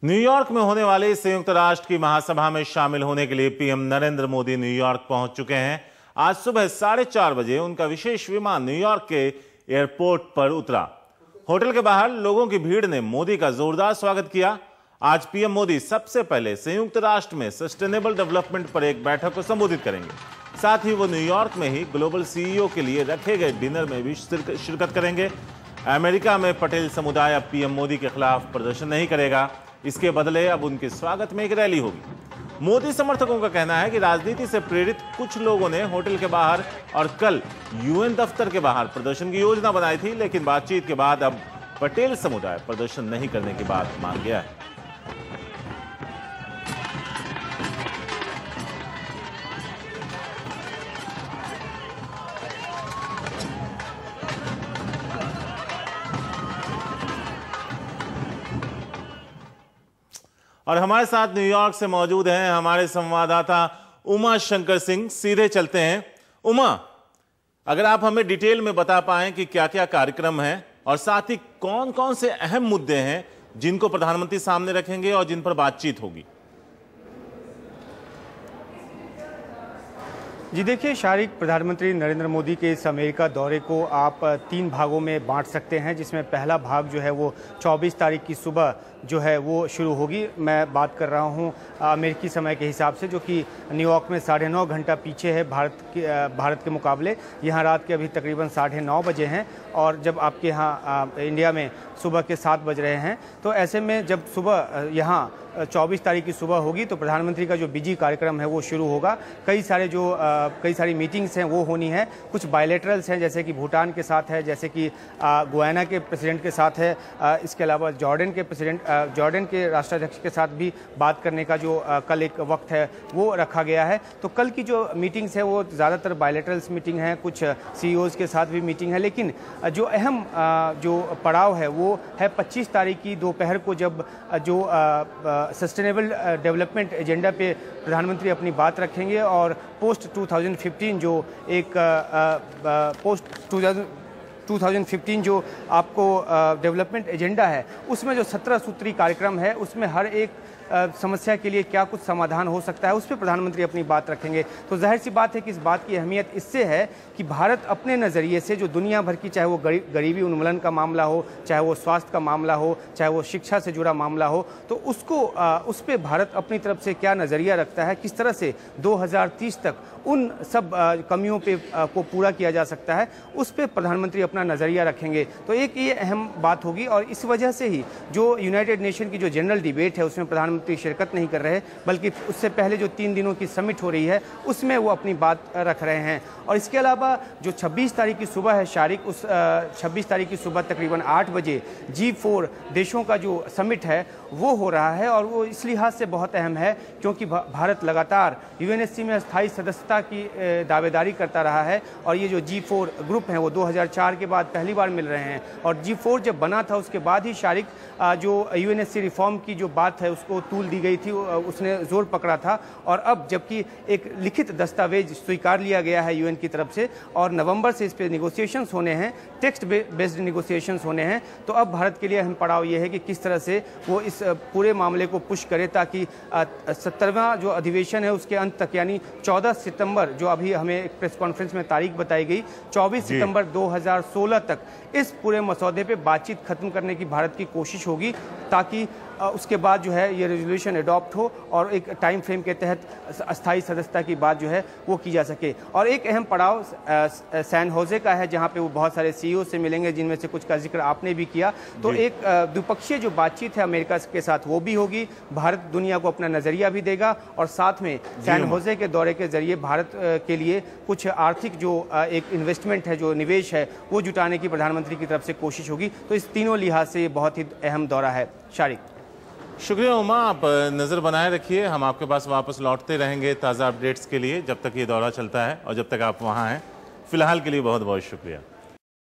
New York में होने वाली संयुक्त राष्ट्र की महासभा में शामिल होने के लिए पीएम नरेंद्र मोदी न्यूयॉर्क पहुंच चुके हैं। आज सुबह 4:30 बजे उनका विशेष विमान न्यूयॉर्क के एयरपोर्ट पर उतरा। होटल के बाहर लोगों की भीड़ ने मोदी का जोरदार स्वागत किया। आज पीएम मोदी सबसे पहले संयुक्त राष्ट्र में सस्टेनेबल डेवलपमेंट पर एक बैठक को संबोधित करेंगे। साथ ही वो न्यूयॉर्क में ही ग्लोबल सीईओ के लिए रखे गए डिनर में भी शिरकत करेंगे। अमेरिका में पटेल समुदाय अब पीएम मोदी के खिलाफ प्रदर्शन नहीं करेगा। इसके बदले अब उनके स्वागत में एक रैली होगी। मोदी समर्थकों का कहना है कि राजनीति से प्रेरित कुछ लोगों ने होटल के बाहर और कल यूएन दफ्तर के बाहर प्रदर्शन की योजना बनाई थी, लेकिन बातचीत के बाद अब पटेल समुदाय प्रदर्शन नहीं करने की बात मान गया है। और हमारे साथ न्यूयॉर्क से मौजूद हैं हमारे संवाददाता उमा शंकर सिंह। सीधे चलते हैं। उमा, अगर आप हमें डिटेल में बता पाएं कि क्या क्या कार्यक्रम है और साथ ही कौन कौन से अहम मुद्दे हैं जिनको प्रधानमंत्री सामने रखेंगे और जिन पर बातचीत होगी। जी देखिए शारिक, प्रधानमंत्री नरेंद्र मोदी के इस अमेरिका दौरे को आप 3 भागों में बांट सकते हैं, जिसमें पहला भाग जो है वो 24 तारीख की सुबह जो है वो शुरू होगी। मैं बात कर रहा हूँ अमेरिकी समय के हिसाब से, जो कि न्यूयॉर्क में 9.5 घंटा पीछे है भारत के मुकाबले। यहाँ रात के अभी तकरीबन 9:30 बजे हैं और जब आपके यहाँ इंडिया में सुबह के 7 बज रहे हैं। तो ऐसे में जब सुबह यहाँ 24 तारीख की सुबह होगी तो प्रधानमंत्री का जो बिजी कार्यक्रम है वो शुरू होगा। कई सारी मीटिंग्स हैं वो होनी है। कुछ बायलैटरल्स हैं, जैसे कि भूटान के साथ है, जैसे कि गुयाना के प्रेसिडेंट के साथ है। इसके अलावा जॉर्डन के राष्ट्राध्यक्ष के साथ भी बात करने का जो कल एक वक्त है वो रखा गया है। तो कल की जो मीटिंग्स है वो ज़्यादातर बायलैटरल्स मीटिंग है, कुछ सीईओज़ के साथ भी मीटिंग है। लेकिन जो अहम जो पड़ाव है वो है 25 तारीख की दोपहर को, जब जो सस्टेनेबल डेवलपमेंट एजेंडा पे प्रधानमंत्री अपनी बात रखेंगे और पोस्ट 2015 जो एक पोस्ट 2015 जो आपको डेवलपमेंट एजेंडा है, उसमें जो 17 सूत्री कार्यक्रम है, उसमें हर एक समस्या के लिए क्या कुछ समाधान हो सकता है, उस पर प्रधानमंत्री अपनी बात रखेंगे। तो जाहिर सी बात है कि इस बात की अहमियत इससे है कि भारत अपने नज़रिए से जो दुनिया भर की, चाहे वो गरीबी उन्मूलन का मामला हो, चाहे वो स्वास्थ्य का मामला हो, चाहे वो शिक्षा से जुड़ा मामला हो, तो उसको उस पर भारत अपनी तरफ से क्या नज़रिया रखता है, किस तरह से 2030 तक उन सब कमियों पे को पूरा किया जा सकता है, उस पर प्रधानमंत्री अपना नज़रिया रखेंगे। तो एक ये अहम बात होगी और इस वजह से ही जो यूनाइटेड नेशन की जो जनरल डिबेट है उसमें प्रधानमंत्री शिरकत नहीं कर रहे, बल्कि उससे पहले जो 3 दिनों की समिट हो रही है उसमें वो अपनी बात रख रहे हैं। और इसके अलावा जो 26 तारीख की सुबह है शारिक, उस 26 तारीख की सुबह तकरीबन 8 बजे G4 देशों का जो समिट है वो हो रहा है। और वो इस लिहाज से बहुत अहम है क्योंकि भारत लगातार यूएनएससी में स्थायी सदस्यता की दावेदारी करता रहा है और ये जो G4 ग्रुप हैं वो 2004 के बाद पहली बार मिल रहे हैं। और G4 जब बना था उसके बाद ही शारिक जो यूएनएससी रिफॉर्म की जो बात है उसको तूल दी गई थी, उसने जोर पकड़ा था। और अब जबकि एक लिखित दस्तावेज स्वीकार लिया गया है यूएन की तरफ से और नवंबर से इस पर निगोशिएशंस होने हैं, टेक्स्ट बेस्ड निगोशिएशंस होने हैं, तो अब भारत के लिए अहम पड़ाव ये है कि किस तरह से वो इस पूरे मामले को पुश करे ताकि 70वां जो अधिवेशन है उसके अंत तक, यानी 14 सितंबर जो अभी हमें एक प्रेस कॉन्फ्रेंस में तारीख बताई गई, 24 सितंबर 2016 तक इस पूरे मसौदे पे बातचीत खत्म करने की भारत की कोशिश होगी, ताकि उसके बाद जो है ये रेजोल्यूशन अडॉप्ट हो और एक टाइम फ्रेम के तहत अस्थायी सदस्यता की बात जो है वो की जा सके। और एक अहम पड़ाव सैन होजे का है, जहां पे वो बहुत सारे सीईओ से मिलेंगे, जिनमें से कुछ का जिक्र आपने भी किया। तो एक द्विपक्षीय जो बातचीत है अमेरिका के साथ वो भी होगी। भारत दुनिया को अपना नज़रिया भी देगा और साथ में सैन होजे के दौरे के जरिए भारत के लिए कुछ आर्थिक जो एक इन्वेस्टमेंट है, जो निवेश है, वो जुटाने की प्रधानमंत्री की तरफ से कोशिश होगी। तो इस तीनों लिहाज से ये बहुत ही अहम दौरा है। शारिक, शुक्रिया उमा, आप नज़र बनाए रखिए। हम आपके पास वापस लौटते रहेंगे ताज़ा अपडेट्स के लिए जब तक ये दौरा चलता है और जब तक आप वहाँ हैं। फिलहाल के लिए बहुत बहुत शुक्रिया।